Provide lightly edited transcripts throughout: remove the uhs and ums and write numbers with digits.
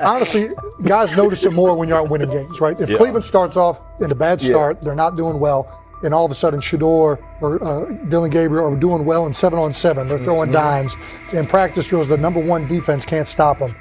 honestly, guys notice it more when you're out winning games, right? If Cleveland starts off in a bad start, they're not doing well, and all of a sudden Shedeur or Dillon Gabriel are doing well in 7-on-7, they're throwing dimes, and practice drills, the number one defense can't stop them.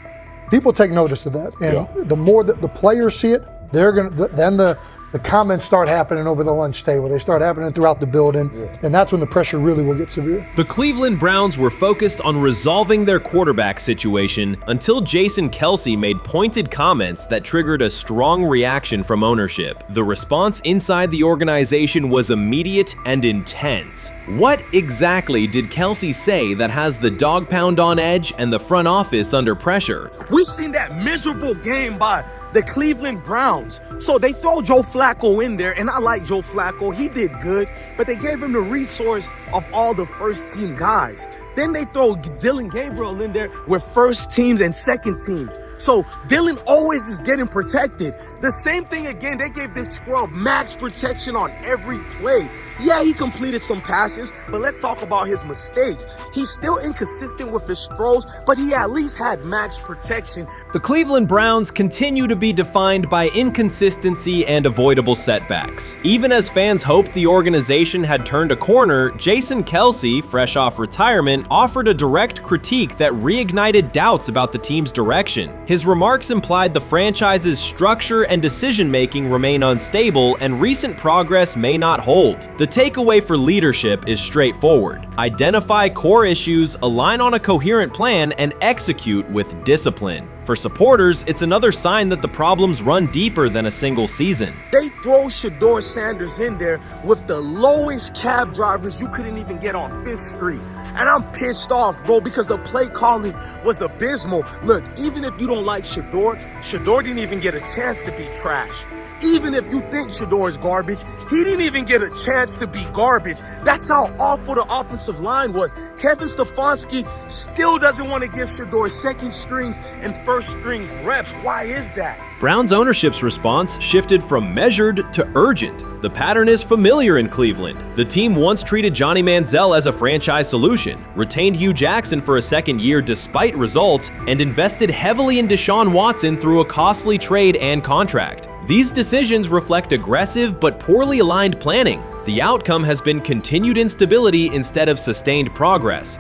People take notice of that, and the more that the players see it, they're gonna then the comments start happening over the lunch table. They start happening throughout the building, and that's when the pressure really will get severe. The Cleveland Browns were focused on resolving their quarterback situation until Jason Kelce made pointed comments that triggered a strong reaction from ownership. The response inside the organization was immediate and intense. What exactly did Kelce say that has the dog pound on edge and the front office under pressure? We've seen that miserable game by the Cleveland Browns. So they throw Joe Flacco in there, and I like Joe Flacco. He did good, but they gave him the resource of all the first-team guys. Then they throw Dillon Gabriel in there with first teams and second teams. So Dillon always is getting protected. The same thing again, they gave this scrub max protection on every play. Yeah, he completed some passes, but let's talk about his mistakes. He's still inconsistent with his throws, but he at least had max protection. The Cleveland Browns continue to be defined by inconsistency and avoidable setbacks. Even as fans hoped the organization had turned a corner, Jason Kelce, fresh off retirement, offered a direct critique that reignited doubts about the team's direction. His remarks implied the franchise's structure and decision-making remain unstable and recent progress may not hold. The takeaway for leadership is straightforward. Identify core issues, align on a coherent plan, and execute with discipline. For supporters, it's another sign that the problems run deeper than a single season. They throw Shedeur Sanders in there with the lowest cab drivers you couldn't even get on 5th Street. And I'm pissed off, bro, because the play calling was abysmal. Look, even if you don't like Shedeur, Shedeur didn't even get a chance to be trash. Even if you think Shedeur is garbage, he didn't even get a chance to be garbage. That's how awful the offensive line was. Kevin Stefanski still doesn't want to give Shedeur second strings and first strings reps. Why is that? Browns ownership's response shifted from measured to urgent. The pattern is familiar in Cleveland. The team once treated Johnny Manziel as a franchise solution, retained Hugh Jackson for a second year despite results, and invested heavily in Deshaun Watson through a costly trade and contract. These decisions reflect aggressive but poorly aligned planning. The outcome has been continued instability instead of sustained progress.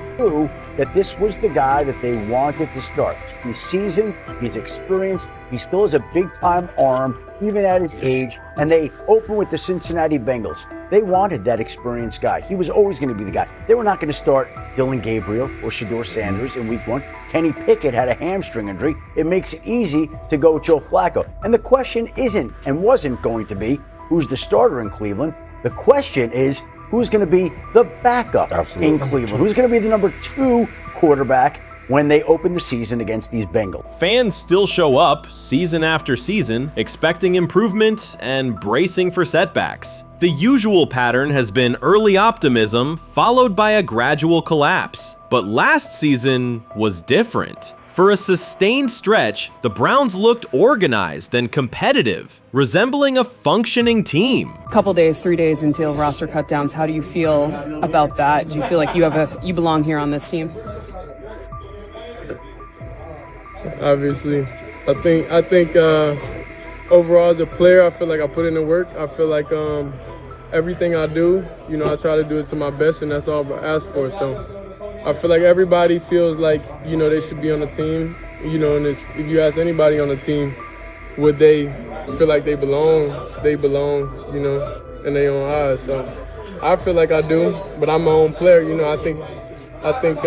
That this was the guy that they wanted to start. He's seasoned, he's experienced, he still has a big-time arm, even at his age, and they open with the Cincinnati Bengals. They wanted that experienced guy. He was always going to be the guy. They were not going to start Dillon Gabriel or Shedeur Sanders in week 1. Kenny Pickett had a hamstring injury. It makes it easy to go with Joe Flacco. And the question isn't and wasn't going to be who's the starter in Cleveland. The question is, who's going to be the backup in Cleveland? Who's going to be the number 2 quarterback when they open the season against these Bengals? Fans still show up season after season, expecting improvement and bracing for setbacks. The usual pattern has been early optimism followed by a gradual collapse. But last season was different. For a sustained stretch, the Browns looked organized and competitive, resembling a functioning team. Couple days, 3 days until roster cutdowns, how do you feel about that? Do you feel like you belong here on this team? Obviously, I think overall as a player, I feel like I put in the work. I feel like everything I do, I try to do it to my best, and that's all I ask for. So I feel like everybody feels like, they should be on the team, and if you ask anybody on the team, would they feel like they belong, in their own eyes. So I feel like I do, but I'm my own player, I think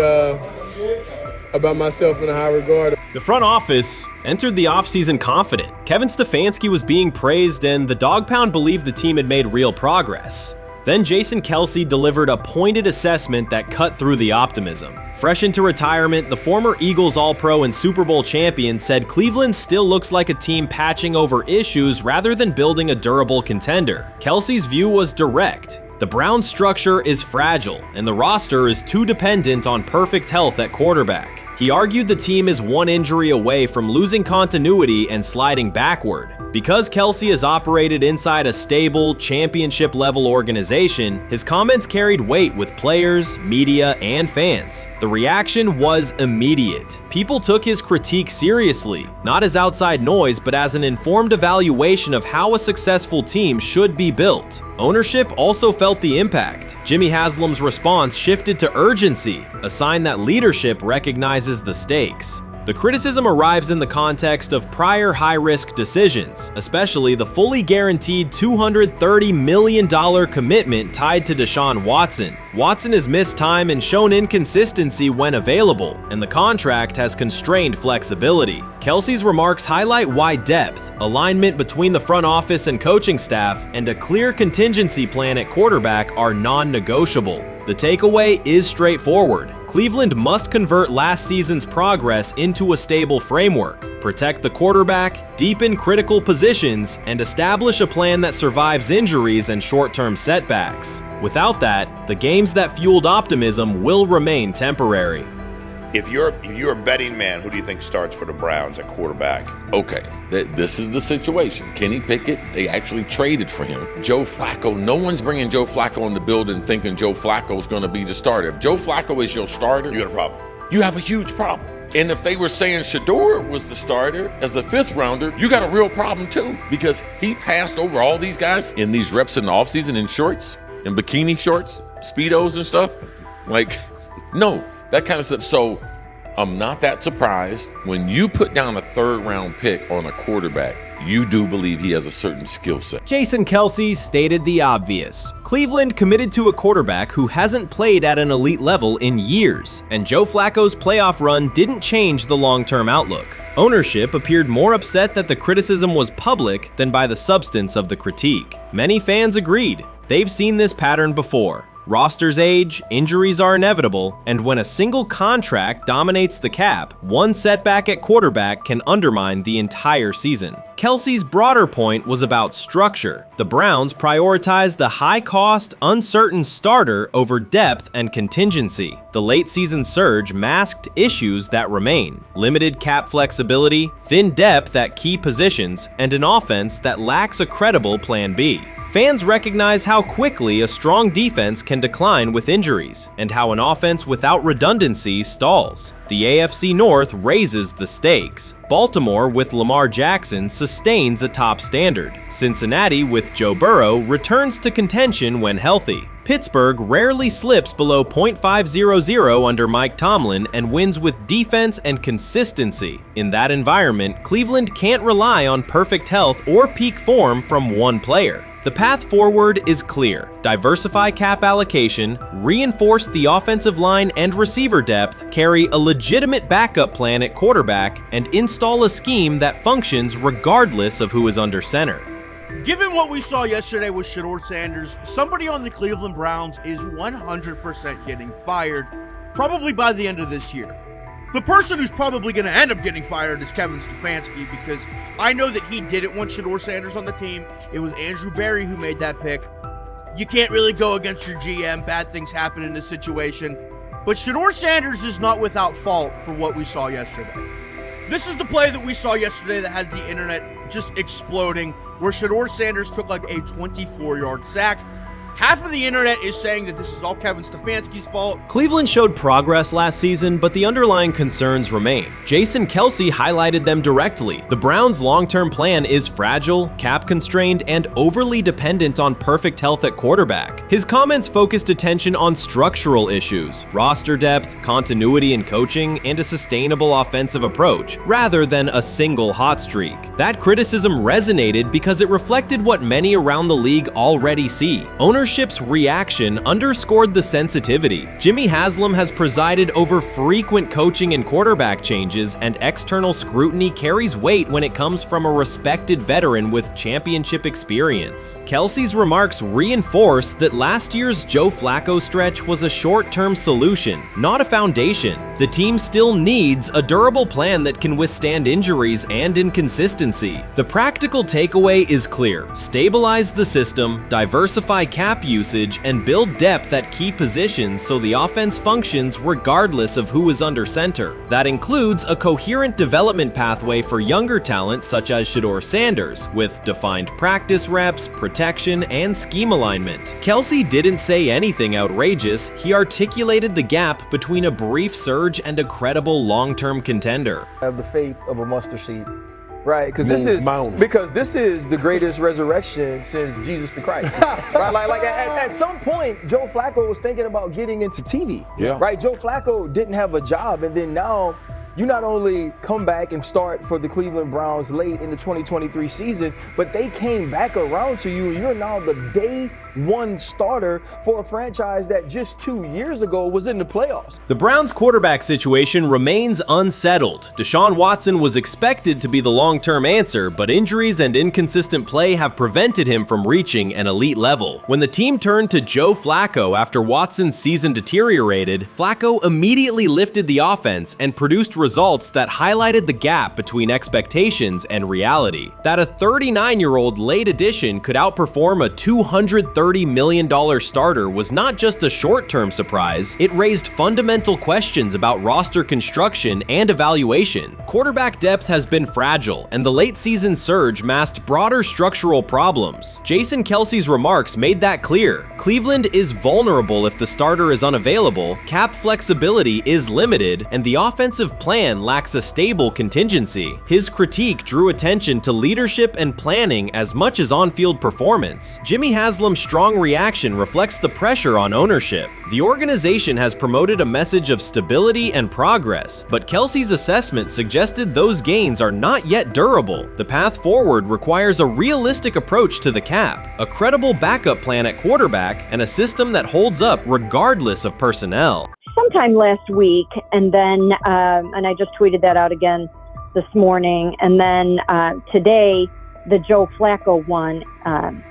about myself in a high regard. The front office entered the offseason confident. Kevin Stefanski was being praised, and the Dog Pound believed the team had made real progress. Then Jason Kelce delivered a pointed assessment that cut through the optimism. Fresh into retirement, the former Eagles All-Pro and Super Bowl champion said Cleveland still looks like a team patching over issues rather than building a durable contender. Kelce's view was direct. The Browns' structure is fragile, and the roster is too dependent on perfect health at quarterback. He argued the team is one injury away from losing continuity and sliding backward. Because Kelce has operated inside a stable, championship-level organization, his comments carried weight with players, media, and fans. The reaction was immediate. People took his critique seriously, not as outside noise, but as an informed evaluation of how a successful team should be built. Ownership also felt the impact. Jimmy Haslam's response shifted to urgency, a sign that leadership recognizes the stakes. The criticism arrives in the context of prior high-risk decisions, especially the fully guaranteed $230 million commitment tied to Deshaun Watson. Watson has missed time and shown inconsistency when available, and the contract has constrained flexibility. Kelce's remarks highlight why depth, alignment between the front office and coaching staff, and a clear contingency plan at quarterback are non-negotiable. The takeaway is straightforward. Cleveland must convert last season's progress into a stable framework, protect the quarterback, deepen critical positions, and establish a plan that survives injuries and short-term setbacks. Without that, the games that fueled optimism will remain temporary. If you're a betting man, who do you think starts for the Browns at quarterback? Okay, this is the situation. Kenny Pickett, they actually traded for him. Joe Flacco, no one's bringing Joe Flacco in the building thinking Joe Flacco's going to be the starter. If Joe Flacco is your starter, You got a problem. you have a huge problem. And if they were saying Shedeur was the starter as the 5th rounder, you got a real problem too, because he passed over all these guys in these reps in the offseason in shorts, in bikini shorts, Speedos and stuff. Like, no. That kind of stuff. So I'm not that surprised. When you put down a 3rd round pick on a quarterback, you do believe he has a certain skill set. Jason Kelce stated the obvious. Cleveland committed to a quarterback who hasn't played at an elite level in years, and Joe Flacco's playoff run didn't change the long-term outlook. Ownership appeared more upset that the criticism was public than by the substance of the critique. Many fans agreed. They've seen this pattern before. Rosters age, injuries are inevitable, and when a single contract dominates the cap, one setback at quarterback can undermine the entire season. Kelce's broader point was about structure. The Browns prioritized the high-cost, uncertain starter over depth and contingency. The late-season surge masked issues that remain: limited cap flexibility, thin depth at key positions, and an offense that lacks a credible plan B. Fans recognize how quickly a strong defense can decline with injuries, and how an offense without redundancy stalls. The AFC North raises the stakes. Baltimore with Lamar Jackson sustains a top standard. Cincinnati with Joe Burrow returns to contention when healthy. Pittsburgh rarely slips below .500 under Mike Tomlin and wins with defense and consistency. In that environment, Cleveland can't rely on perfect health or peak form from one player. The path forward is clear. Diversify cap allocation, reinforce the offensive line and receiver depth, carry a legitimate backup plan at quarterback, and install a scheme that functions regardless of who is under center. Given what we saw yesterday with Shedeur Sanders, somebody on the Cleveland Browns is 100% getting fired, probably by the end of this year. The person who's probably going to end up getting fired is Kevin Stefanski, because I know that he didn't want Shedeur Sanders on the team. It was Andrew Berry who made that pick. You can't really go against your GM. Bad things happen in this situation. But Shedeur Sanders is not without fault for what we saw yesterday. This is the play that we saw yesterday that has the internet just exploding, where Shedeur Sanders took like a 24-yard sack. Half of the internet is saying that this is all Kevin Stefanski's fault. Cleveland showed progress last season, but the underlying concerns remain. Jason Kelce highlighted them directly. The Browns' long-term plan is fragile, cap-constrained, and overly dependent on perfect health at quarterback. His comments focused attention on structural issues, roster depth, continuity in coaching, and a sustainable offensive approach, rather than a single hot streak. That criticism resonated because it reflected what many around the league already see. Ownership's reaction underscored the sensitivity. Jimmy Haslam has presided over frequent coaching and quarterback changes, and external scrutiny carries weight when it comes from a respected veteran with championship experience. Kelce's remarks reinforce that last year's Joe Flacco stretch was a short-term solution, not a foundation. The team still needs a durable plan that can withstand injuries and inconsistency. The practical takeaway is clear: stabilize the system, diversify cap snap usage and build depth at key positions so the offense functions regardless of who is under center. That includes a coherent development pathway for younger talent such as Shedeur Sanders, with defined practice reps, protection, and scheme alignment. Kelce didn't say anything outrageous. He articulated the gap between a brief surge and a credible long-term contender. I have the faith of a mustard seed, right? Because this is the greatest resurrection since Jesus the Christ, right? Like at some point, Joe Flacco was thinking about getting into TV, right? Joe Flacco didn't have a job, and then now you not only come back and start for the Cleveland Browns late in the 2023 season, but they came back around to you, and you're now the day one starter for a franchise that just 2 years ago was in the playoffs. The Browns' quarterback situation remains unsettled. Deshaun Watson was expected to be the long-term answer, but injuries and inconsistent play have prevented him from reaching an elite level. When the team turned to Joe Flacco after Watson's season deteriorated, Flacco immediately lifted the offense and produced results that highlighted the gap between expectations and reality. That a 39-year-old late addition could outperform a $230 million starter was not just a short-term surprise, it raised fundamental questions about roster construction and evaluation. Quarterback depth has been fragile, and the late-season surge masked broader structural problems. Jason Kelce's remarks made that clear. Cleveland is vulnerable if the starter is unavailable, cap flexibility is limited, and the offensive plan lacks a stable contingency. His critique drew attention to leadership and planning as much as on-field performance. Jimmy Haslam's strong reaction reflects the pressure on ownership. The organization has promoted a message of stability and progress, but Kelce's assessment suggested those gains are not yet durable. The path forward requires a realistic approach to the cap, a credible backup plan at quarterback, and a system that holds up regardless of personnel. Sometime last week, and then, and I just tweeted that out again this morning, and then today, the Joe Flacco one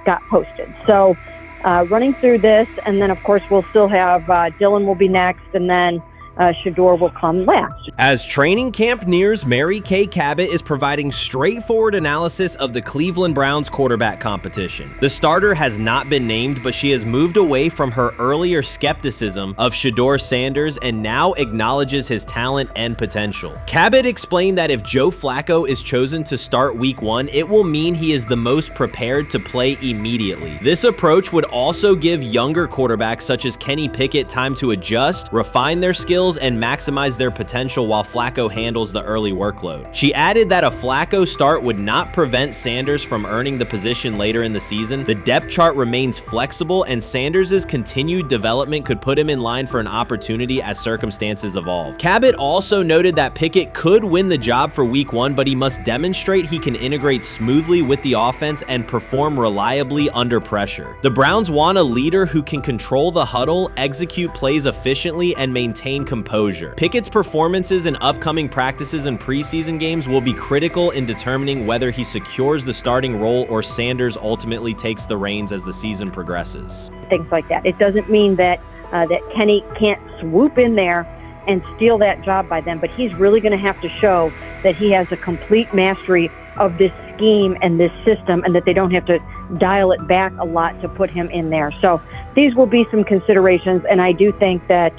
got posted. So running through this, and then of course we'll still have Dylan will be next, and then Shedeur will come last. As training camp nears, Mary Kay Cabot is providing straightforward analysis of the Cleveland Browns quarterback competition. The starter has not been named, but she has moved away from her earlier skepticism of Shedeur Sanders and now acknowledges his talent and potential. Cabot explained that if Joe Flacco is chosen to start week 1, it will mean he is the most prepared to play immediately. This approach would also give younger quarterbacks such as Kenny Pickett time to adjust, refine their skills, and maximize their potential while Flacco handles the early workload. She added that a Flacco start would not prevent Sanders from earning the position later in the season. The depth chart remains flexible, and Sanders' continued development could put him in line for an opportunity as circumstances evolve. Cabot also noted that Pickett could win the job for week 1, but he must demonstrate he can integrate smoothly with the offense and perform reliably under pressure. The Browns want a leader who can control the huddle, execute plays efficiently, and maintain composure. Pickett's performances in upcoming practices and preseason games will be critical in determining whether he secures the starting role or Sanders ultimately takes the reins as the season progresses. Things like that. It doesn't mean that that Kenny can't swoop in there and steal that job by them, but he's really going to have to show that he has a complete mastery of this scheme and this system, and that they don't have to dial it back a lot to put him in there. So these will be some considerations, and I do think that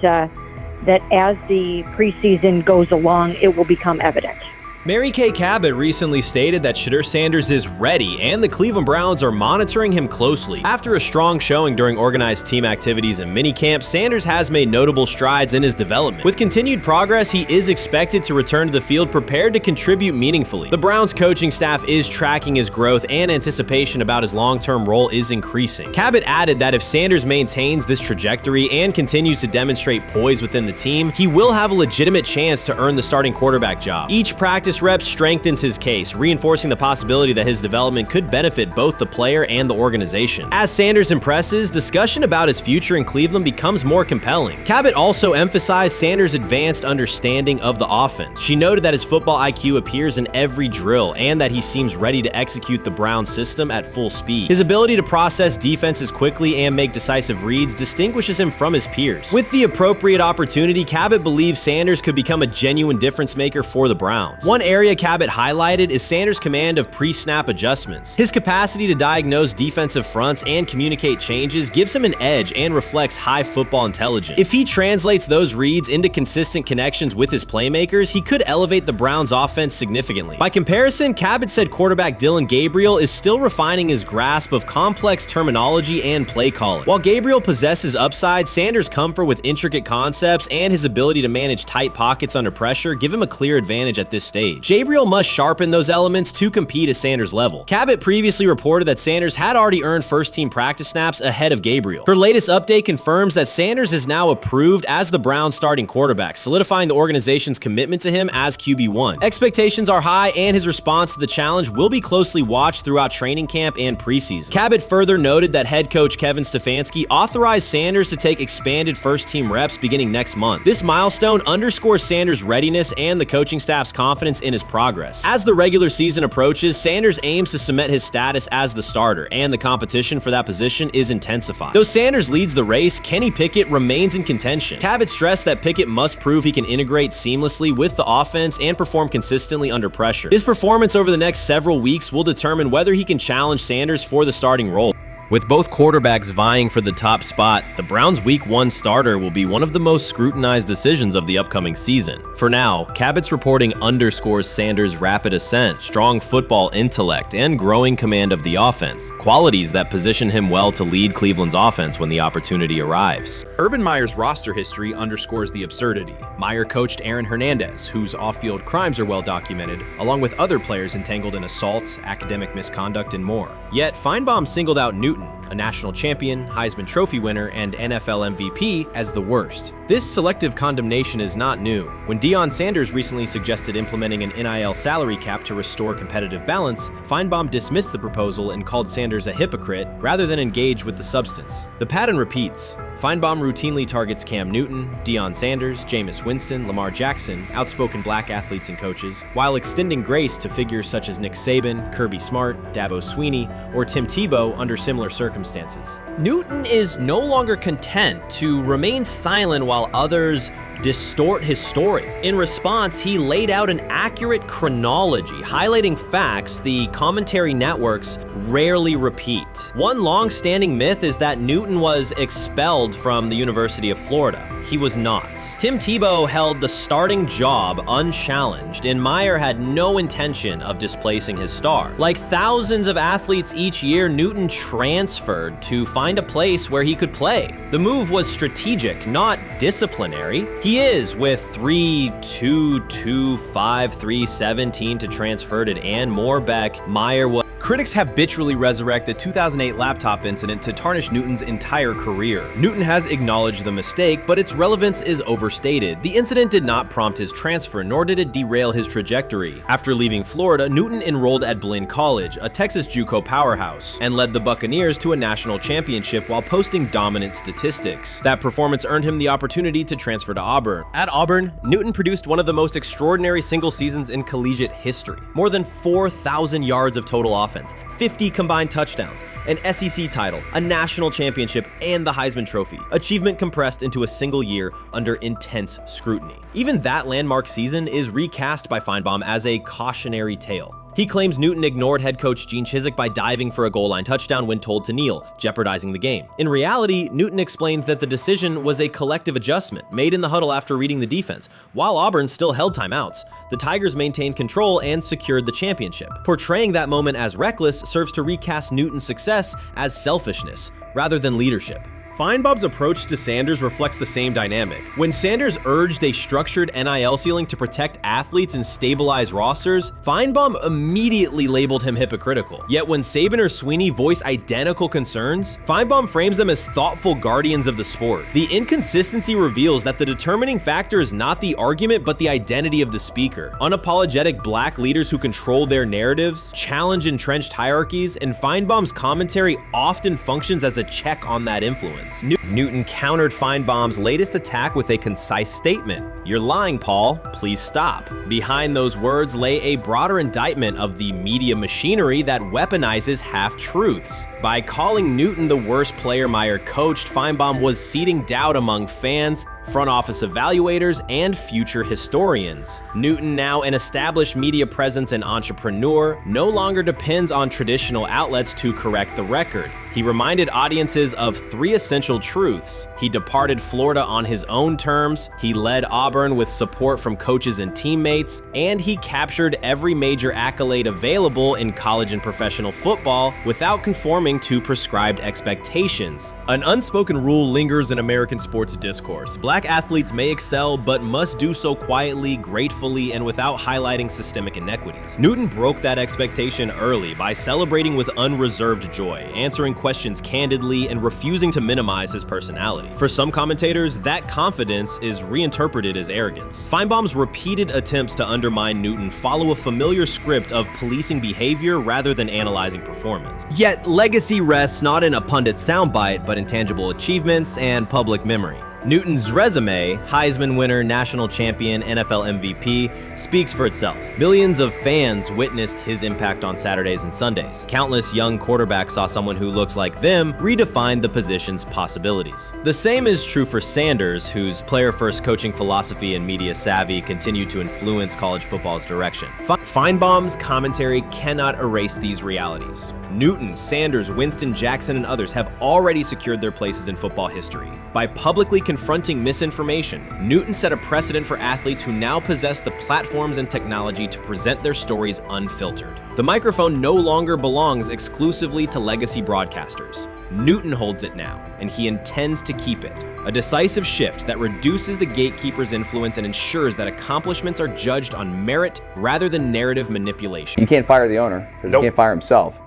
that as the preseason goes along, it will become evident. Mary Kay Cabot recently stated that Shedeur Sanders is ready, and the Cleveland Browns are monitoring him closely. After a strong showing during organized team activities and minicamp, Sanders has made notable strides in his development. With continued progress, he is expected to return to the field prepared to contribute meaningfully. The Browns coaching staff is tracking his growth, and anticipation about his long-term role is increasing. Cabot added that if Sanders maintains this trajectory and continues to demonstrate poise within the team, he will have a legitimate chance to earn the starting quarterback job. Each practice rep strengthens his case, reinforcing the possibility that his development could benefit both the player and the organization. As Sanders impresses, discussion about his future in Cleveland becomes more compelling. Cabot also emphasized Sanders' advanced understanding of the offense. She noted that his football IQ appears in every drill and that he seems ready to execute the Browns system at full speed. His ability to process defenses quickly and make decisive reads distinguishes him from his peers. With the appropriate opportunity, Cabot believes Sanders could become a genuine difference maker for the Browns. One One area Cabot highlighted is Sanders' command of pre-snap adjustments. His capacity to diagnose defensive fronts and communicate changes gives him an edge and reflects high football intelligence. If he translates those reads into consistent connections with his playmakers, he could elevate the Browns' offense significantly. By comparison, Cabot said quarterback Dillon Gabriel is still refining his grasp of complex terminology and play calling. While Gabriel possesses upside, Sanders' comfort with intricate concepts and his ability to manage tight pockets under pressure give him a clear advantage at this stage. Gabriel must sharpen those elements to compete at Sanders' level. Cabot previously reported that Sanders had already earned first-team practice snaps ahead of Gabriel. Her latest update confirms that Sanders is now approved as the Browns' starting quarterback, solidifying the organization's commitment to him as QB1. Expectations are high, and his response to the challenge will be closely watched throughout training camp and preseason. Cabot further noted that head coach Kevin Stefanski authorized Sanders to take expanded first-team reps beginning next month. This milestone underscores Sanders' readiness and the coaching staff's confidence in his progress. As the regular season approaches, Sanders aims to cement his status as the starter, and the competition for that position is intensified. Though Sanders leads the race, Kenny Pickett remains in contention. Cabot stressed that Pickett must prove he can integrate seamlessly with the offense and perform consistently under pressure. His performance over the next several weeks will determine whether he can challenge Sanders for the starting role. With both quarterbacks vying for the top spot, the Browns' Week 1 starter will be one of the most scrutinized decisions of the upcoming season. For now, Cabot's reporting underscores Sanders' rapid ascent, strong football intellect, and growing command of the offense, qualities that position him well to lead Cleveland's offense when the opportunity arrives. Urban Meyer's roster history underscores the absurdity. Meyer coached Aaron Hernandez, whose off-field crimes are well documented, along with other players entangled in assaults, academic misconduct, and more. Yet, Feinbaum singled out Newton, a national champion, Heisman Trophy winner, and NFL MVP, as the worst. This selective condemnation is not new. When Deion Sanders recently suggested implementing an NIL salary cap to restore competitive balance, Feinbaum dismissed the proposal and called Sanders a hypocrite rather than engage with the substance. The pattern repeats. Feinbaum routinely targets Cam Newton, Deion Sanders, Jameis Winston, Lamar Jackson, outspoken black athletes and coaches, while extending grace to figures such as Nick Saban, Kirby Smart, Dabo Swinney, or Tim Tebow under similar circumstances. Newton is no longer content to remain silent while others distort his story. In response, he laid out an accurate chronology, highlighting facts the commentary networks rarely repeat. One long-standing myth is that Newton was expelled from the University of Florida. He was not. Tim Tebow held the starting job unchallenged, and Meyer had no intention of displacing his star. Like thousands of athletes each year, Newton transferred to find a place where he could play. The move was strategic, not disciplinary. He is with 3-2-2-5-3-17 to transfer to and Moorbeck. Meyer was. Critics habitually resurrect the 2008 laptop incident to tarnish Newton's entire career. Newton has acknowledged the mistake, but its relevance is overstated. The incident did not prompt his transfer, nor did it derail his trajectory. After leaving Florida, Newton enrolled at Blinn College, a Texas JUCO powerhouse, and led the Buccaneers to a national championship while posting dominant statistics. That performance earned him the opportunity to transfer to Auburn. At Auburn, Newton produced one of the most extraordinary single seasons in collegiate history. More than 4,000 yards of total offense, 50 combined touchdowns, an SEC title, a national championship, and the Heisman Trophy. Achievement compressed into a single year under intense scrutiny. Even that landmark season is recast by Feinbaum as a cautionary tale. He claims Newton ignored head coach Gene Chizik by diving for a goal line touchdown when told to kneel, jeopardizing the game. In reality, Newton explained that the decision was a collective adjustment made in the huddle after reading the defense, while Auburn still held timeouts. The Tigers maintained control and secured the championship. Portraying that moment as reckless serves to recast Newton's success as selfishness rather than leadership. Feinbaum's approach to Sanders reflects the same dynamic. When Sanders urged a structured NIL ceiling to protect athletes and stabilize rosters, Feinbaum immediately labeled him hypocritical. Yet when Saban or Swinney voice identical concerns, Feinbaum frames them as thoughtful guardians of the sport. The inconsistency reveals that the determining factor is not the argument but the identity of the speaker. Unapologetic black leaders who control their narratives, challenge entrenched hierarchies, and Feinbaum's commentary often functions as a check on that influence. Newton countered Feinbaum's latest attack with a concise statement. "You're lying, Paul. Please stop." Behind those words lay a broader indictment of the media machinery that weaponizes half-truths. By calling Newton the worst player Meyer coached, Feinbaum was seeding doubt among fans, front office evaluators, and future historians. Newton, now an established media presence and entrepreneur, no longer depends on traditional outlets to correct the record. He reminded audiences of 3 essential truths. He departed Florida on his own terms, he led Auburn with support from coaches and teammates, and he captured every major accolade available in college and professional football without conforming to prescribed expectations. An unspoken rule lingers in American sports discourse. Black athletes may excel, but must do so quietly, gratefully, and without highlighting systemic inequities. Newton broke that expectation early by celebrating with unreserved joy, answering questions candidly, and refusing to minimize his personality. For some commentators, that confidence is reinterpreted as arrogance. Feinbaum's repeated attempts to undermine Newton follow a familiar script of policing behavior rather than analyzing performance. Yet, legacy rests not in a pundit's soundbite, but in tangible achievements and public memory. Newton's resume, Heisman winner, national champion, NFL MVP, speaks for itself. Millions of fans witnessed his impact on Saturdays and Sundays. Countless young quarterbacks saw someone who looked like them redefine the position's possibilities. The same is true for Sanders, whose player-first coaching philosophy and media savvy continue to influence college football's direction. Feinbaum's commentary cannot erase these realities. Newton, Sanders, Winston, Jackson, and others have already secured their places in football history. By publicly confronting misinformation, Newton set a precedent for athletes who now possess the platforms and technology to present their stories unfiltered. The microphone no longer belongs exclusively to legacy broadcasters. Newton holds it now, and he intends to keep it. A decisive shift that reduces the gatekeeper's influence and ensures that accomplishments are judged on merit rather than narrative manipulation. You can't fire the owner because he can't fire himself.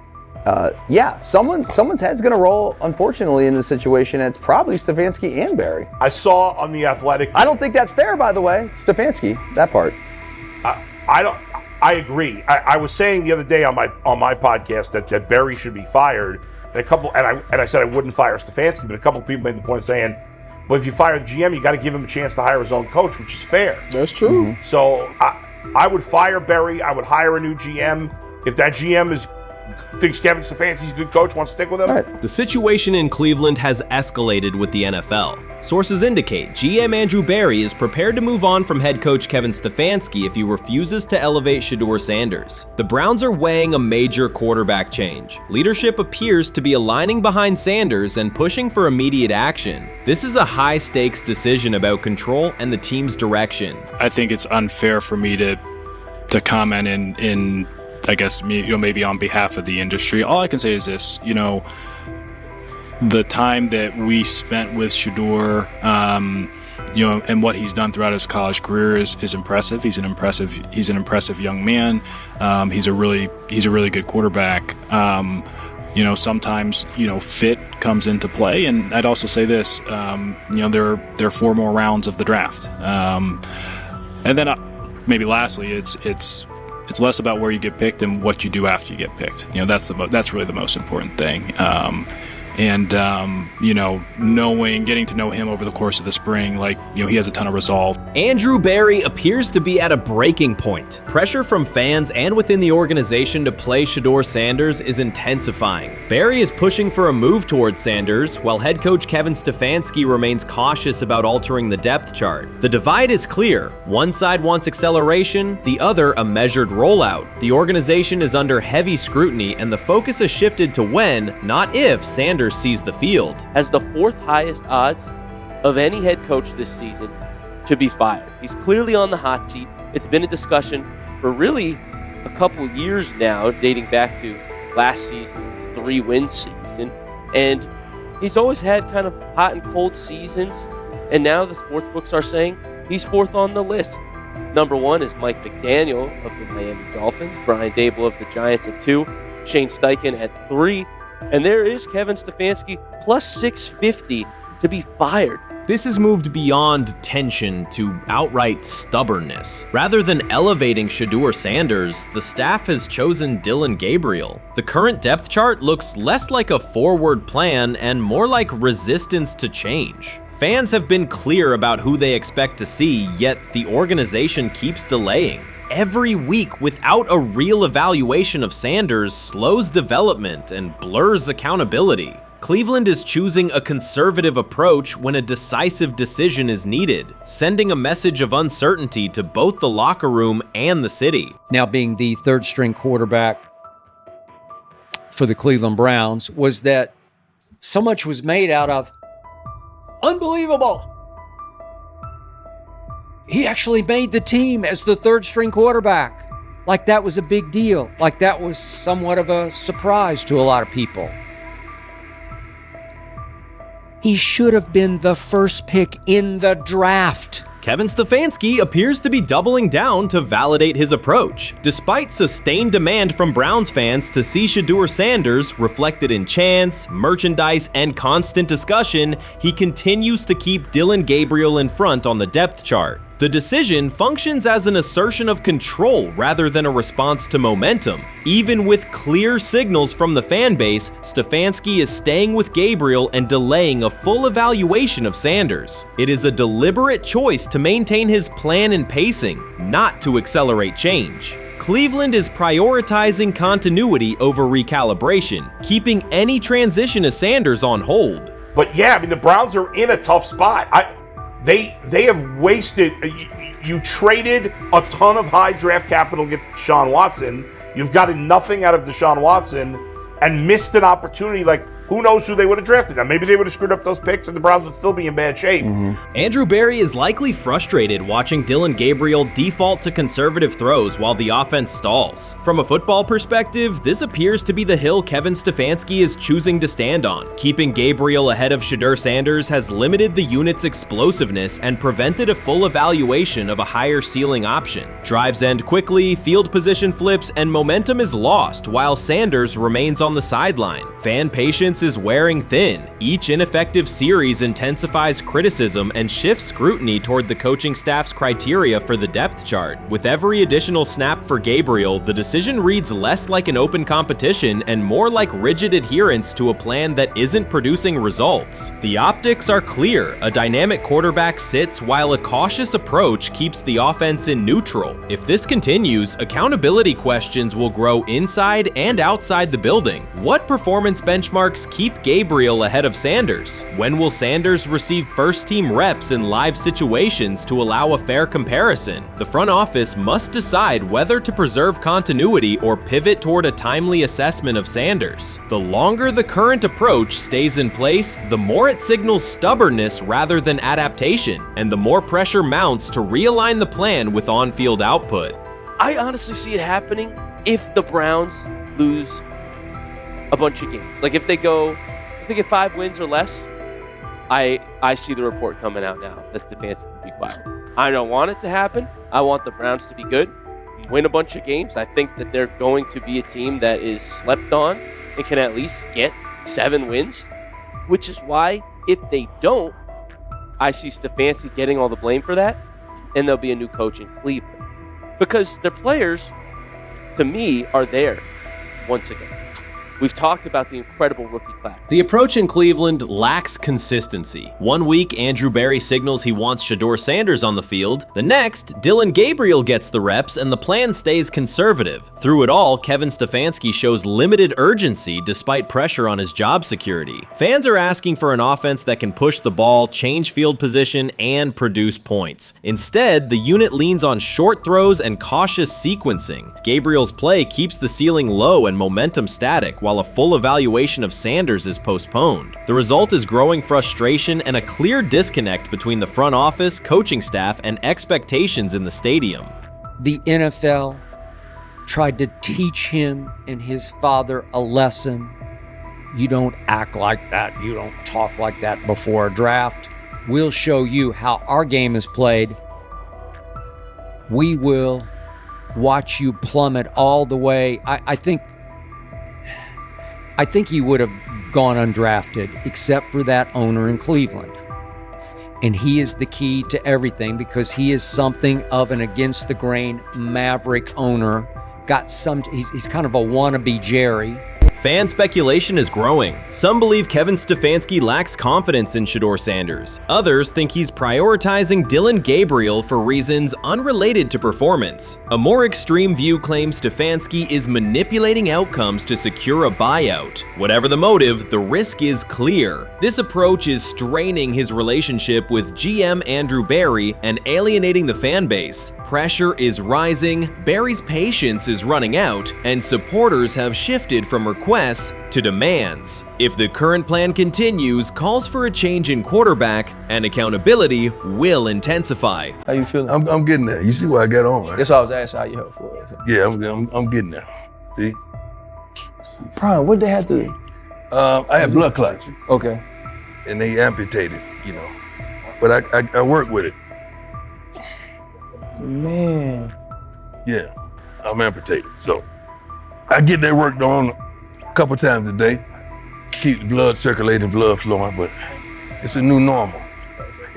Someone's head's going to roll, unfortunately, in this situation. And it's probably Stefanski and Barry. I saw on The Athletic. I don't think that's fair, by the way. Stefanski, that part. I agree. I was saying the other day on my podcast that Barry should be fired. And I said I wouldn't fire Stefanski, but a couple of people made the point of saying, well, if you fire the GM, you got to give him a chance to hire his own coach, which is fair. That's true. Mm-hmm. So I would fire Barry. I would hire a new GM. If that GM thinks Kevin Stefanski's a good coach, wants to stick with him. Right. The situation in Cleveland has escalated with the NFL. Sources indicate GM Andrew Barry is prepared to move on from head coach Kevin Stefanski if he refuses to elevate Shedeur Sanders. The Browns are weighing a major quarterback change. Leadership appears to be aligning behind Sanders and pushing for immediate action. This is a high-stakes decision about control and the team's direction. I think it's unfair for me to comment in I guess, maybe on behalf of the industry. All I can say is this, the time that we spent with Shedeur, and what he's done throughout his college career is impressive. He's an impressive young man. He's a really good quarterback. Sometimes, fit comes into play. And I'd also say this, there are 4 more rounds of the draft. And then maybe lastly, it's less about where you get picked and what you do after you get picked. That's really the most important thing. Getting to know him over the course of the spring, he has a ton of resolve. Andrew Barry appears to be at a breaking point. Pressure from fans and within the organization to play Shedeur Sanders is intensifying. Barry is pushing for a move towards Sanders, while head coach Kevin Stefanski remains cautious about altering the depth chart. The divide is clear. One side wants acceleration, the other a measured rollout. The organization is under heavy scrutiny, and the focus has shifted to when, not if, Sanders sees the field. Has the 4th highest odds of any head coach this season to be fired. He's clearly on the hot seat. It's been a discussion for really a couple years now, dating back to last season's 3-win season. And he's always had kind of hot and cold seasons. And now the sportsbooks are saying he's 4th on the list. Number 1 is Mike McDaniel of the Miami Dolphins, Brian Daboll of the Giants at 2, Shane Steichen at 3, and there is Kevin Stefanski plus 650 to be fired. This has moved beyond tension to outright stubbornness. Rather than elevating Shedeur Sanders, the staff has chosen Dillon Gabriel. The current depth chart looks less like a forward plan and more like resistance to change. Fans have been clear about who they expect to see, yet the organization keeps delaying. Every week without a real evaluation of Sanders slows development and blurs accountability. Cleveland is choosing a conservative approach when a decisive decision is needed, sending a message of uncertainty to both the locker room and the city. Now being the third string quarterback for the Cleveland Browns, was that so much was made out of unbelievable. He actually made the team as the third string quarterback. Like that was a big deal. Like that was somewhat of a surprise to a lot of people. He should have been the first pick in the draft. Kevin Stefanski appears to be doubling down to validate his approach. Despite sustained demand from Browns fans to see Shedeur Sanders reflected in chants, merchandise, and constant discussion, he continues to keep Dillon Gabriel in front on the depth chart. The decision functions as an assertion of control rather than a response to momentum. Even with clear signals from the fan base, Stefanski is staying with Gabriel and delaying a full evaluation of Sanders. It is a deliberate choice to maintain his plan and pacing, not to accelerate change. Cleveland is prioritizing continuity over recalibration, keeping any transition to Sanders on hold. But yeah, I mean, the Browns are in a tough spot. They have wasted. You traded a ton of high draft capital to get Deshaun Watson. You've gotten nothing out of Deshaun Watson and missed an opportunity. Like, who knows who they would have drafted? Now, maybe they would have screwed up those picks and the Browns would still be in bad shape. Andrew Berry is likely frustrated watching Dillon Gabriel default to conservative throws while the offense stalls. From a football perspective, this appears to be the hill Kevin Stefanski is choosing to stand on. Keeping Gabriel ahead of Shedeur Sanders has limited the unit's explosiveness and prevented a full evaluation of a higher ceiling option. Drives end quickly, field position flips, and momentum is lost while Sanders remains on the sideline. Fan patience is wearing thin. Each ineffective series intensifies criticism and shifts scrutiny toward the coaching staff's criteria for the depth chart. With every additional snap for Gabriel, the decision reads less like an open competition and more like rigid adherence to a plan that isn't producing results. The optics are clear. A dynamic quarterback sits while a cautious approach keeps the offense in neutral. If this continues, accountability questions will grow inside and outside the building. What performance benchmarks keep Gabriel ahead of Sanders? When will Sanders receive first-team reps in live situations to allow a fair comparison? The front office must decide whether to preserve continuity or pivot toward a timely assessment of Sanders. The longer the current approach stays in place, the more it signals stubbornness rather than adaptation, and the more pressure mounts to realign the plan with on-field output. I honestly see it happening if the Browns lose a bunch of games. Like if they get 5 wins or less, I see the report coming out now that Stefanski will be fired. I don't want it to happen. I want the Browns to be good, win a bunch of games. I think that they're going to be a team that is slept on and can at least get 7 wins, which is why if they don't, I see Stefanski getting all the blame for that, and there'll be a new coach in Cleveland. Because their players, to me, are there once again. We've talked about the incredible rookie class. The approach in Cleveland lacks consistency. One week, Andrew Berry signals he wants Shedeur Sanders on the field. The next, Dillon Gabriel gets the reps and the plan stays conservative. Through it all, Kevin Stefanski shows limited urgency despite pressure on his job security. Fans are asking for an offense that can push the ball, change field position, and produce points. Instead, the unit leans on short throws and cautious sequencing. Gabriel's play keeps the ceiling low and momentum static, while a full evaluation of Sanders is postponed. The result is growing frustration and a clear disconnect between the front office, coaching staff, and expectations in the stadium. The NFL tried to teach him and his father a lesson. You don't act like that. You don't talk like that before a draft. We'll show you how our game is played. We will watch you plummet all the way. I think he would have gone undrafted except for that owner in Cleveland. And he is the key to everything because he is something of an against the grain maverick owner. He's kind of a wannabe Jerry. Fan speculation is growing. Some believe Kevin Stefanski lacks confidence in Shedeur Sanders. Others think he's prioritizing Dillon Gabriel for reasons unrelated to performance. A more extreme view claims Stefanski is manipulating outcomes to secure a buyout. Whatever the motive, the risk is clear. This approach is straining his relationship with GM Andrew Berry and alienating the fan base. Pressure is rising, Berry's patience is running out, and supporters have shifted from requests to demands. If the current plan continues, calls for a change in quarterback and accountability will intensify. How you feeling? I'm getting there. You see what I got on, right? That's why I was asking how you help for it. Yeah, I'm getting there. See? Prime, what they had to? I had blood clots. Okay. And they amputated, But I work with it. Man. Yeah, I'm amputated. So I get that worked on a couple times a day. Keep the blood circulating, blood flowing, but it's a new normal.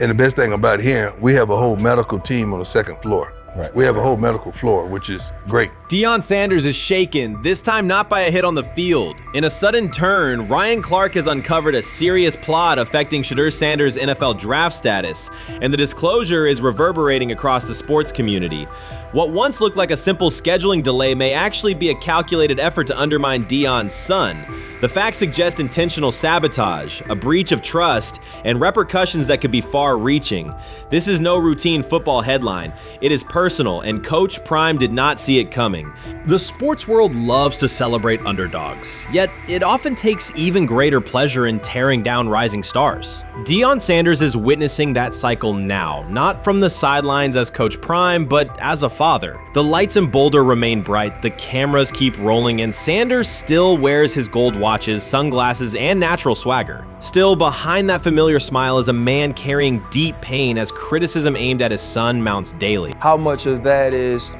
And the best thing about here, we have a whole medical team on the second floor. Right. We have a whole medical floor, which is great. Deion Sanders is shaken, this time not by a hit on the field. In a sudden turn, Ryan Clark has uncovered a serious plot affecting Shedeur Sanders' NFL draft status, and the disclosure is reverberating across the sports community. What once looked like a simple scheduling delay may actually be a calculated effort to undermine Deion's son. The facts suggest intentional sabotage, a breach of trust, and repercussions that could be far-reaching. This is no routine football headline. It is personal, and Coach Prime did not see it coming. The sports world loves to celebrate underdogs, yet it often takes even greater pleasure in tearing down rising stars. Deion Sanders is witnessing that cycle now, not from the sidelines as Coach Prime, but as a father. The lights in Boulder remain bright, the cameras keep rolling, and Sanders still wears his gold watches, sunglasses, and natural swagger. Still, behind that familiar smile is a man carrying deep pain as criticism aimed at his son mounts daily. How much of that is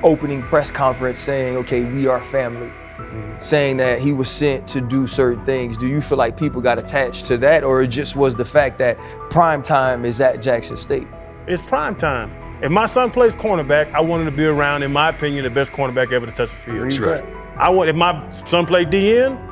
opening press conference saying, okay, we are family, saying that he was sent to do certain things? Do you feel like people got attached to that, or it just was the fact that prime time is at Jackson State? It's prime time. If my son plays cornerback, I want him to be around, in my opinion, the best cornerback ever to touch the field. That's right. If my son played DN,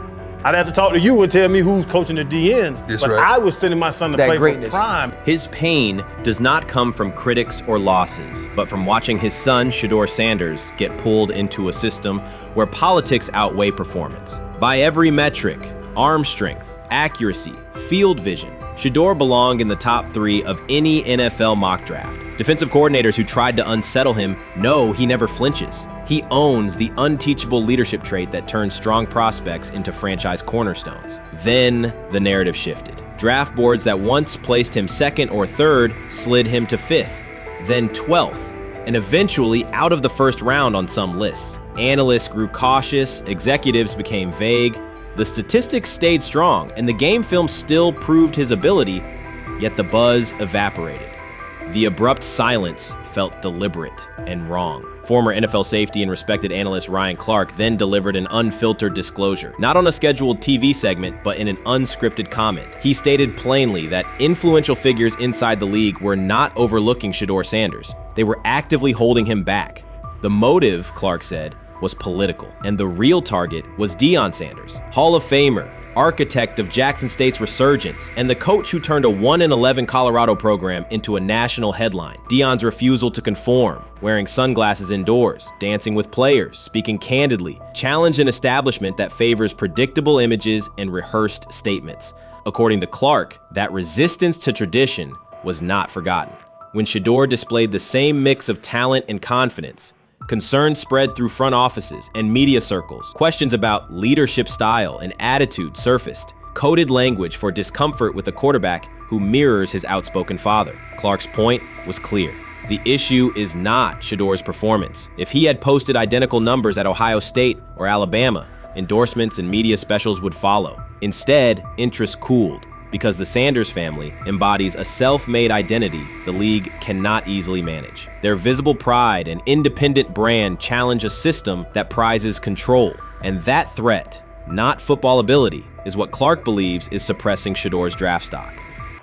I'd have to talk to you and tell me who's coaching the DNs. That's but right. I was sending my son to play for prime. His pain does not come from critics or losses, but from watching his son, Shedeur Sanders, get pulled into a system where politics outweigh performance. By every metric, arm strength, accuracy, field vision, Shedeur belonged in the top 3 of any NFL mock draft. Defensive coordinators who tried to unsettle him know he never flinches. He owns the unteachable leadership trait that turns strong prospects into franchise cornerstones. Then the narrative shifted. Draft boards that once placed him 2nd or 3rd slid him to 5th, then 12th, and eventually out of the 1st round on some lists. Analysts grew cautious, executives became vague. The statistics stayed strong, and the game film still proved his ability, yet the buzz evaporated. The abrupt silence felt deliberate and wrong. Former NFL safety and respected analyst Ryan Clark then delivered an unfiltered disclosure, not on a scheduled TV segment, but in an unscripted comment. He stated plainly that influential figures inside the league were not overlooking Shedeur Sanders. They were actively holding him back. The motive, Clark said, was political, and the real target was Deion Sanders, Hall of Famer, architect of Jackson State's resurgence, and the coach who turned a 1-11 Colorado program into a national headline. Deion's refusal to conform, wearing sunglasses indoors, dancing with players, speaking candidly, challenged an establishment that favors predictable images and rehearsed statements. According to Clark, that resistance to tradition was not forgotten. When Shedeur displayed the same mix of talent and confidence, concern spread through front offices and media circles. Questions about leadership style and attitude surfaced. Coded language for discomfort with a quarterback who mirrors his outspoken father. Clark's point was clear. The issue is not Shedeur's performance. If he had posted identical numbers at Ohio State or Alabama, endorsements and media specials would follow. Instead, interest cooled, because the Sanders family embodies a self-made identity the league cannot easily manage. Their visible pride and independent brand challenge a system that prizes control. And that threat, not football ability, is what Clark believes is suppressing Shedeur's draft stock.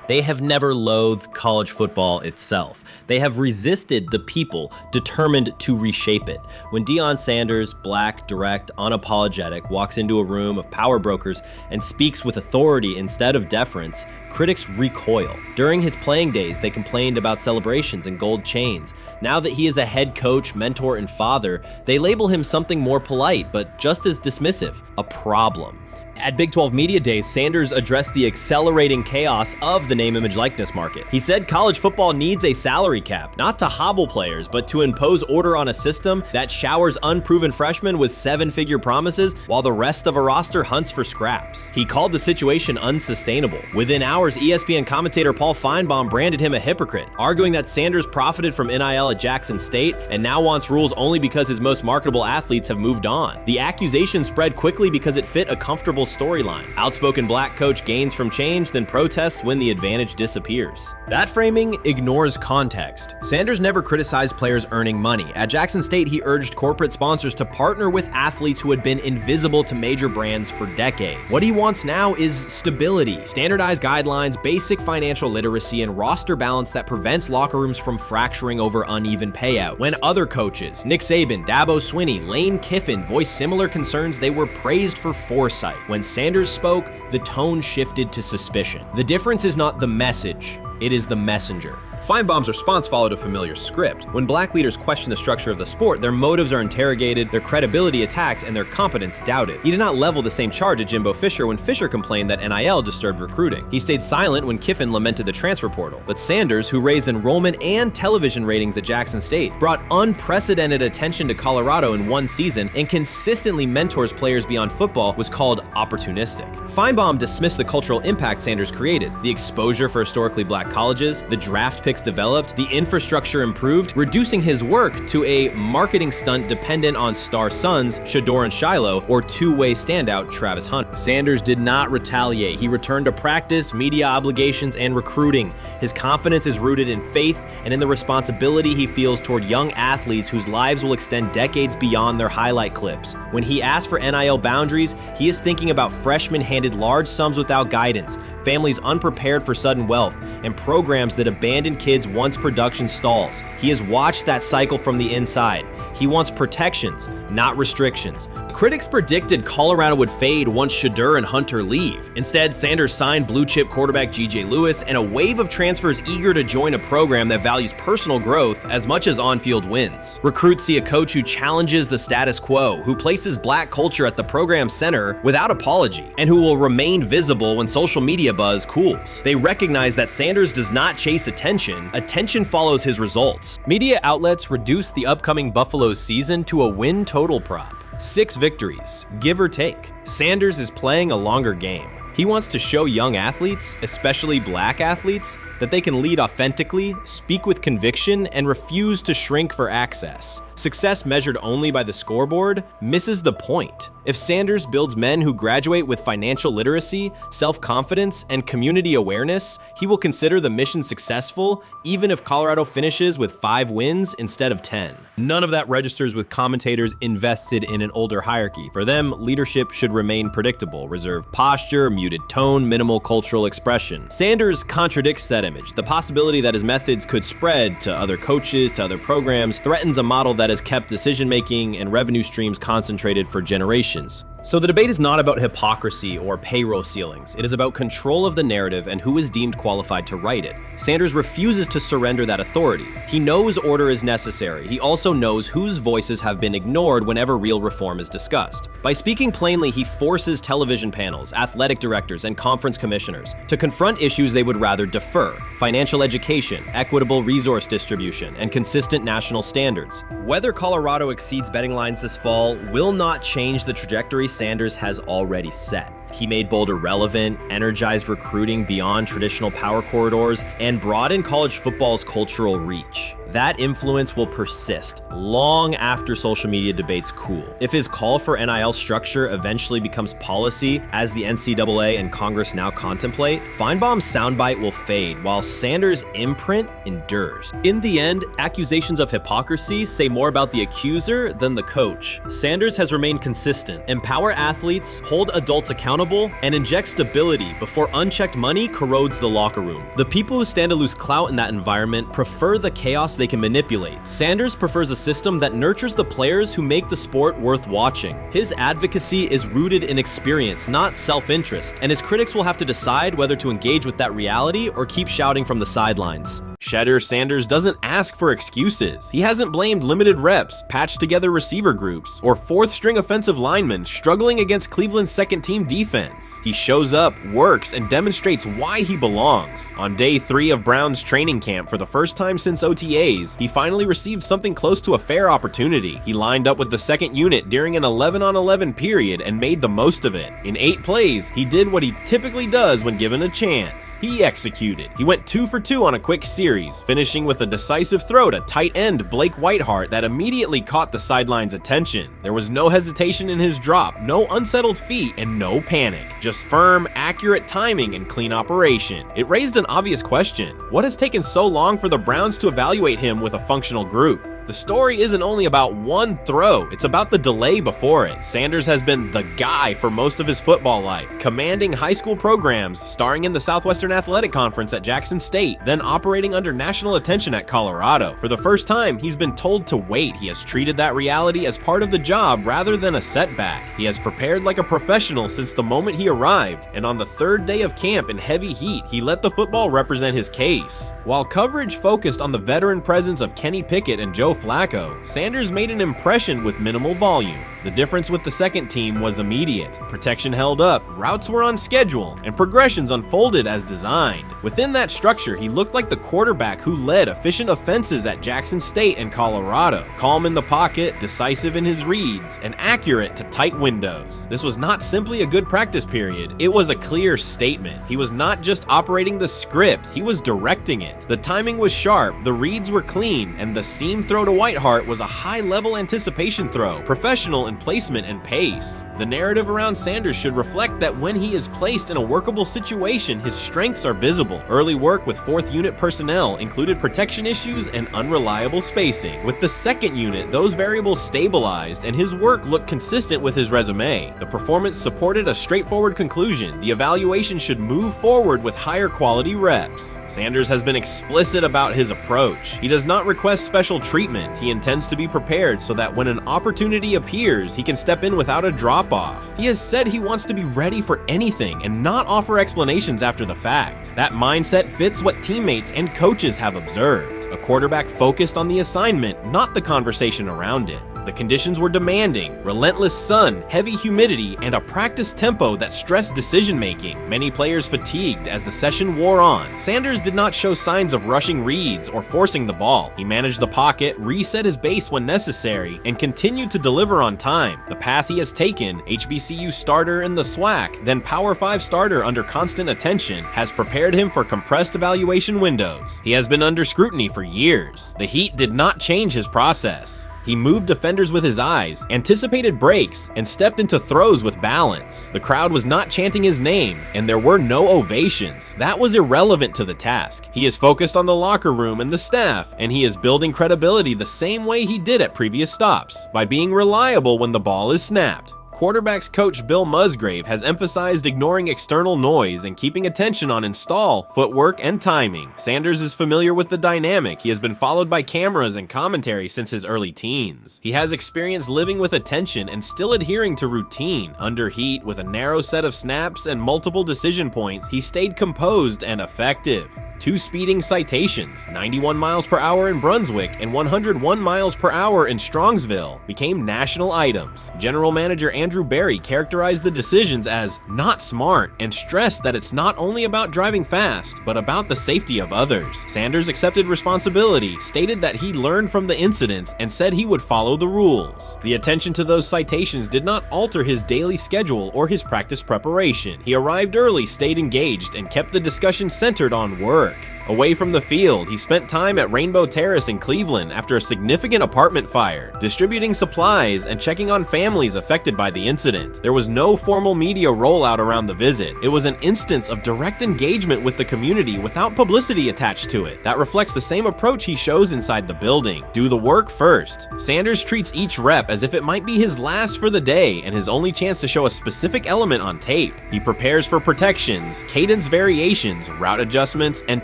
They have never loathed college football itself. They have resisted the people determined to reshape it. When Deion Sanders, black, direct, unapologetic, walks into a room of power brokers and speaks with authority instead of deference, critics recoil. During his playing days, they complained about celebrations and gold chains. Now that he is a head coach, mentor, and father, they label him something more polite, but just as dismissive, a problem. At Big 12 Media Days, Sanders addressed the accelerating chaos of the name, image, likeness market. He said college football needs a salary cap, not to hobble players, but to impose order on a system that showers unproven freshmen with seven-figure promises while the rest of a roster hunts for scraps. He called the situation unsustainable. Within hours, ESPN commentator Paul Feinbaum branded him a hypocrite, arguing that Sanders profited from NIL at Jackson State and now wants rules only because his most marketable athletes have moved on. The accusation spread quickly because it fit a comfortable storyline. Outspoken black coach gains from change, then protests when the advantage disappears. That framing ignores context. Sanders never criticized players earning money. At Jackson State, he urged corporate sponsors to partner with athletes who had been invisible to major brands for decades. What he wants now is stability, standardized guidelines, basic financial literacy, and roster balance that prevents locker rooms from fracturing over uneven payouts. When other coaches, Nick Saban, Dabo Swinney, Lane Kiffin, voiced similar concerns, they were praised for foresight. When Sanders spoke, the tone shifted to suspicion. The difference is not the message, it is the messenger. Feinbaum's response followed a familiar script. When black leaders question the structure of the sport, their motives are interrogated, their credibility attacked, and their competence doubted. He did not level the same charge at Jimbo Fisher when Fisher complained that NIL disturbed recruiting. He stayed silent when Kiffin lamented the transfer portal. But Sanders, who raised enrollment and television ratings at Jackson State, brought unprecedented attention to Colorado in one season and consistently mentors players beyond football, was called opportunistic. Feinbaum dismissed the cultural impact Sanders created, the exposure for historically black colleges, the draft picks developed, the infrastructure improved, reducing his work to a marketing stunt dependent on star sons Shedeur and Shiloh or two-way standout Travis Hunt. Sanders did not retaliate. He returned to practice, media obligations, and recruiting. His confidence is rooted in faith and in the responsibility he feels toward young athletes whose lives will extend decades beyond their highlight clips. When he asks for NIL boundaries, he is thinking about freshmen handed large sums without guidance, families unprepared for sudden wealth, and programs that abandon kids once production stalls. He has watched that cycle from the inside. He wants protections, not restrictions. Critics predicted Colorado would fade once Shedeur and Hunter leave. Instead, Sanders signed blue-chip quarterback G.J. Lewis and a wave of transfers eager to join a program that values personal growth as much as on-field wins. Recruits see a coach who challenges the status quo, who places black culture at the program's center without apology, and who will remain visible when social media buzz cools. They recognize that Sanders does not chase attention. Attention follows his results. Media outlets reduced the upcoming Buffalo season to a win total prop. 6 victories, give or take. Sanders is playing a longer game. He wants to show young athletes, especially black athletes, that they can lead authentically, speak with conviction, and refuse to shrink for access. Success measured only by the scoreboard misses the point. If Sanders builds men who graduate with financial literacy, self-confidence, and community awareness, he will consider the mission successful, even if Colorado finishes with 5 wins instead of 10. None of that registers with commentators invested in an older hierarchy. For them, leadership should remain predictable, reserved posture, muted tone, minimal cultural expression. Sanders contradicts that image. The possibility that his methods could spread to other coaches, to other programs, threatens a model that has kept decision-making and revenue streams concentrated for generations. So the debate is not about hypocrisy or payroll ceilings. It is about control of the narrative and who is deemed qualified to write it. Sanders refuses to surrender that authority. He knows order is necessary. He also knows whose voices have been ignored whenever real reform is discussed. By speaking plainly, he forces television panels, athletic directors, and conference commissioners to confront issues they would rather defer: financial education, equitable resource distribution, and consistent national standards. Whether Colorado exceeds betting lines this fall will not change the trajectory Sanders has already set. He made Boulder relevant, energized recruiting beyond traditional power corridors, and broadened college football's cultural reach. That influence will persist long after social media debates cool. If his call for NIL structure eventually becomes policy, as the NCAA and Congress now contemplate, Feinbaum's soundbite will fade while Sanders' imprint endures. In the end, accusations of hypocrisy say more about the accuser than the coach. Sanders has remained consistent, empower athletes, hold adults accountable, and inject stability before unchecked money corrodes the locker room. The people who stand to lose clout in that environment prefer the chaos they can manipulate. Sanders prefers a system that nurtures the players who make the sport worth watching. His advocacy is rooted in experience, not self-interest, and his critics will have to decide whether to engage with that reality or keep shouting from the sidelines. Shedeur Sanders doesn't ask for excuses. He hasn't blamed limited reps, patched together receiver groups, or fourth-string offensive linemen struggling against Cleveland's second-team defense. He shows up, works, and demonstrates why he belongs. On day 3 of Brown's training camp, for the first time since OTAs, he finally received something close to a fair opportunity. He lined up with the second unit during an 11-on-11 period and made the most of it. In 8 plays, he did what he typically does when given a chance. He executed. He went 2 for 2 on a quick series, finishing with a decisive throw to tight end Blake Whiteheart that immediately caught the sideline's attention. There was no hesitation in his drop, no unsettled feet, and no panic. Just firm, accurate timing and clean operation. It raised an obvious question. What has taken so long for the Browns to evaluate him with a functional group? The story isn't only about one throw, it's about the delay before it. Sanders has been the guy for most of his football life, commanding high school programs, starring in the Southwestern Athletic Conference at Jackson State, then operating under national attention at Colorado. For the first time, he's been told to wait. He has treated that reality as part of the job rather than a setback. He has prepared like a professional since the moment he arrived, and on the 3rd day of camp in heavy heat, he let the football represent his case. While coverage focused on the veteran presence of Kenny Pickett and Joe Flacco, Sanders made an impression with minimal volume. The difference with the second team was immediate. Protection held up, routes were on schedule, and progressions unfolded as designed. Within that structure, he looked like the quarterback who led efficient offenses at Jackson State and Colorado. Calm in the pocket, decisive in his reads, and accurate to tight windows. This was not simply a good practice period, it was a clear statement. He was not just operating the script, he was directing it. The timing was sharp, the reads were clean, and the seam throw to Whiteheart was a high-level anticipation throw, professional in placement and pace. The narrative around Sanders should reflect that when he is placed in a workable situation, his strengths are visible. Early work with 4th unit personnel included protection issues and unreliable spacing. With the 2nd unit, those variables stabilized and his work looked consistent with his resume. The performance supported a straightforward conclusion. The evaluation should move forward with higher quality reps. Sanders has been explicit about his approach. He does not request special treatment. He intends to be prepared so that when an opportunity appears, he can step in without a drop-off. He has said he wants to be ready for anything and not offer explanations after the fact. That mindset fits what teammates and coaches have observed. A quarterback focused on the assignment, not the conversation around it. The conditions were demanding, relentless sun, heavy humidity, and a practice tempo that stressed decision-making. Many players fatigued as the session wore on. Sanders did not show signs of rushing reads or forcing the ball. He managed the pocket, reset his base when necessary, and continued to deliver on time. The path he has taken, HBCU starter in the SWAC, then Power 5 starter under constant attention, has prepared him for compressed evaluation windows. He has been under scrutiny for years. The heat did not change his process. He moved defenders with his eyes, anticipated breaks, and stepped into throws with balance. The crowd was not chanting his name, and there were no ovations. That was irrelevant to the task. He is focused on the locker room and the staff, and he is building credibility the same way he did at previous stops, by being reliable when the ball is snapped. Quarterbacks coach Bill Musgrave has emphasized ignoring external noise and keeping attention on install, footwork, and timing. Sanders is familiar with the dynamic. He has been followed by cameras and commentary since his early teens. He has experience living with attention and still adhering to routine. Under heat, with a narrow set of snaps and multiple decision points, he stayed composed and effective. 2 speeding citations, 91 miles per hour in Brunswick and 101 miles per hour in Strongsville, became national items. General Manager Andrew Berry characterized the decisions as not smart and stressed that it's not only about driving fast, but about the safety of others. Sanders accepted responsibility, stated that he learned from the incidents, and said he would follow the rules. The attention to those citations did not alter his daily schedule or his practice preparation. He arrived early, stayed engaged, and kept the discussion centered on work. work. Away from the field, he spent time at Rainbow Terrace in Cleveland after a significant apartment fire, distributing supplies and checking on families affected by the incident. There was no formal media rollout around the visit. It was an instance of direct engagement with the community without publicity attached to it. That reflects the same approach he shows inside the building. Do the work first. Sanders treats each rep as if it might be his last for the day and his only chance to show a specific element on tape. He prepares for protections, cadence variations, route adjustments, and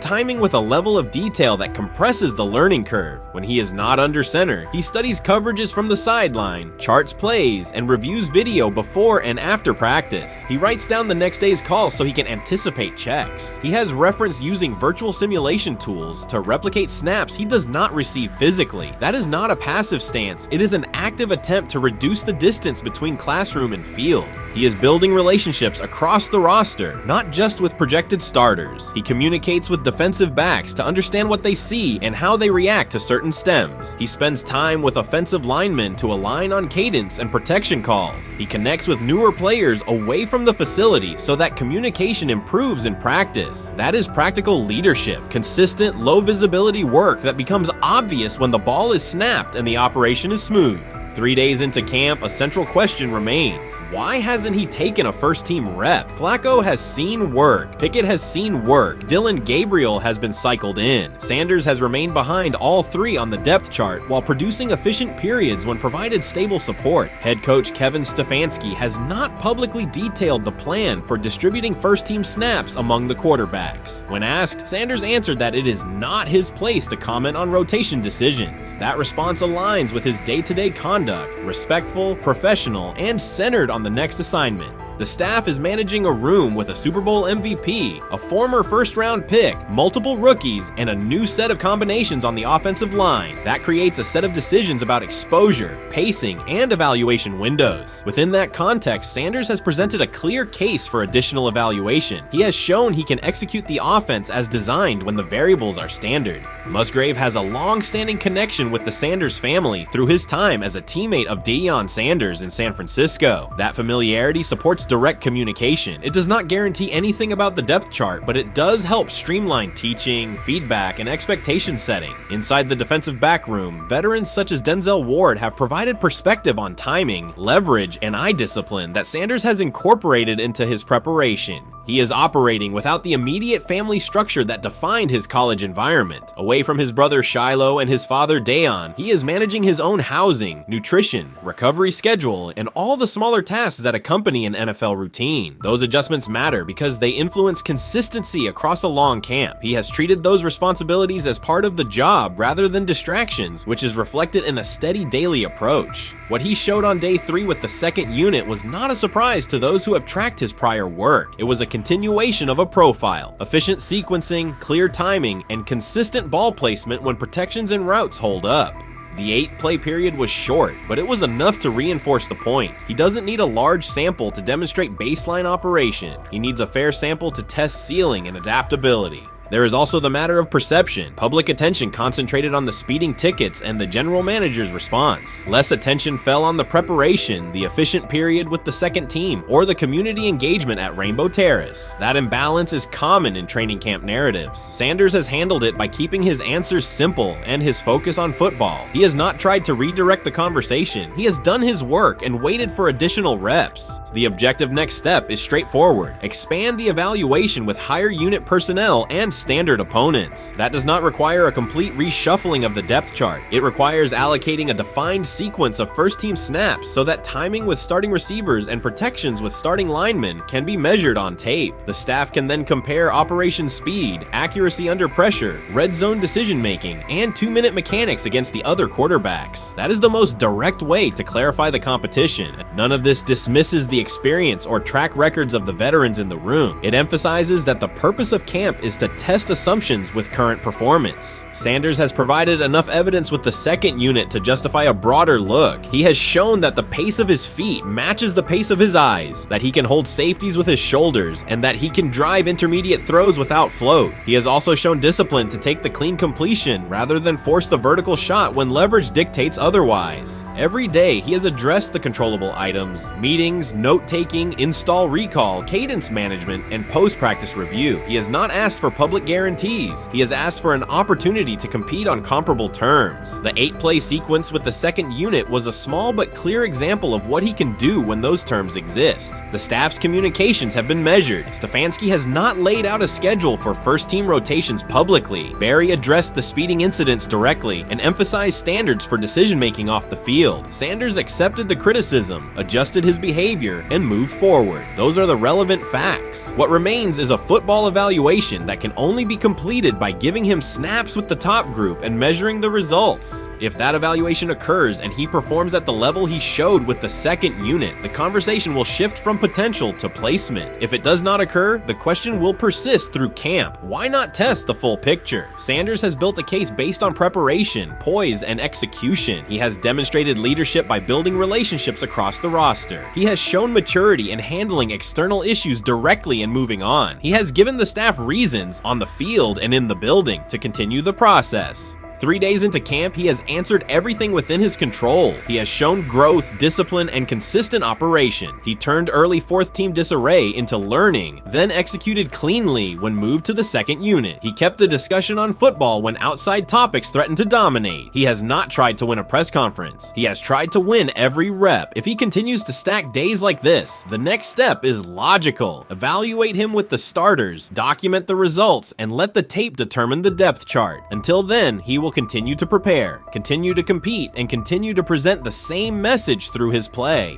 timing with a level of detail that compresses the learning curve. When he is not under center, he studies coverages from the sideline, charts plays, and reviews video before and after practice. He writes down the next day's calls so he can anticipate checks. He has reference using virtual simulation tools to replicate snaps he does not receive physically. That is not a passive stance, it is an active attempt to reduce the distance between classroom and field. He is building relationships across the roster, not just with projected starters. He communicates with defensive backs to understand what they see and how they react to certain stems. He spends time with offensive linemen to align on cadence and protection calls. He connects with newer players away from the facility so that communication improves in practice. That is practical leadership, consistent, low visibility work that becomes obvious when the ball is snapped and the operation is smooth. 3 days into camp, a central question remains. Why hasn't he taken a first-team rep? Flacco has seen work. Pickett has seen work. Dillon Gabriel has been cycled in. Sanders has remained behind all three on the depth chart while producing efficient periods when provided stable support. Head coach Kevin Stefanski has not publicly detailed the plan for distributing first-team snaps among the quarterbacks. When asked, Sanders answered that it is not his place to comment on rotation decisions. That response aligns with his day-to-day conduct, respectful, professional, and centered on the next assignment. The staff is managing a room with a Super Bowl MVP, a former first-round pick, multiple rookies, and a new set of combinations on the offensive line. That creates a set of decisions about exposure, pacing, and evaluation windows. Within that context, Sanders has presented a clear case for additional evaluation. He has shown he can execute the offense as designed when the variables are standard. Musgrave has a long-standing connection with the Sanders family through his time as a teammate of Deion Sanders in San Francisco. That familiarity supports direct communication. It does not guarantee anything about the depth chart, but it does help streamline teaching, feedback, and expectation setting. Inside the defensive back room, veterans such as Denzel Ward have provided perspective on timing, leverage, and eye discipline that Sanders has incorporated into his preparation. He is operating without the immediate family structure that defined his college environment. Away from his brother Shiloh and his father Deion, he is managing his own housing, nutrition, recovery schedule, and all the smaller tasks that accompany an NFL routine. Those adjustments matter because they influence consistency across a long camp. He has treated those responsibilities as part of the job rather than distractions, which is reflected in a steady daily approach. What he showed on day 3 with the second unit was not a surprise to those who have tracked his prior work. It was a continuation of a profile, efficient sequencing, clear timing, and consistent ball placement when protections and routes hold up. The 8-play period was short, but it was enough to reinforce the point. He doesn't need a large sample to demonstrate baseline operation. He needs a fair sample to test ceiling and adaptability. There is also the matter of perception. Public attention concentrated on the speeding tickets and the general manager's response. Less attention fell on the preparation, the efficient period with the second team, or the community engagement at Rainbow Terrace. That imbalance is common in training camp narratives. Sanders has handled it by keeping his answers simple and his focus on football. He has not tried to redirect the conversation. He has done his work and waited for additional reps. The objective next step is straightforward. Expand the evaluation with higher unit personnel and standard opponents. That does not require a complete reshuffling of the depth chart. It requires allocating a defined sequence of first-team snaps so that timing with starting receivers and protections with starting linemen can be measured on tape. The staff can then compare operation speed, accuracy under pressure, red zone decision-making, and 2-minute mechanics against the other quarterbacks. That is the most direct way to clarify the competition. None of this dismisses the experience or track records of the veterans in the room. It emphasizes that the purpose of camp is to test assumptions with current performance. Sanders has provided enough evidence with the second unit to justify a broader look. He has shown that the pace of his feet matches the pace of his eyes, that he can hold safeties with his shoulders, and that he can drive intermediate throws without float. He has also shown discipline to take the clean completion rather than force the vertical shot when leverage dictates otherwise. Every day, he has addressed the controllable items, meetings, note-taking, install recall, cadence management, and post-practice review. He has not asked for public public guarantees. He has asked for an opportunity to compete on comparable terms. The 8-play sequence with the second unit was a small but clear example of what he can do when those terms exist. The staff's communications have been measured. Stefanski has not laid out a schedule for first-team rotations publicly. Barry addressed the speeding incidents directly and emphasized standards for decision-making off the field. Sanders accepted the criticism, adjusted his behavior, and moved forward. Those are the relevant facts. What remains is a football evaluation that can only be completed by giving him snaps with the top group and measuring the results. If that evaluation occurs and he performs at the level he showed with the second unit, the conversation will shift from potential to placement. If it does not occur, the question will persist through camp. Why not test the full picture? Sanders has built a case based on preparation, poise, and execution. He has demonstrated leadership by building relationships across the roster. He has shown maturity in handling external issues directly and moving on. He has given the staff reasons, on the field and in the building, to continue the process. 3 days into camp, he has answered everything within his control. He has shown growth, discipline, and consistent operation. He turned early fourth-team disarray into learning, then executed cleanly when moved to the second unit. He kept the discussion on football when outside topics threatened to dominate. He has not tried to win a press conference. He has tried to win every rep. If he continues to stack days like this, the next step is logical. Evaluate him with the starters, document the results, and let the tape determine the depth chart. Until then, he will continue to prepare, continue to compete, and continue to present the same message through his play.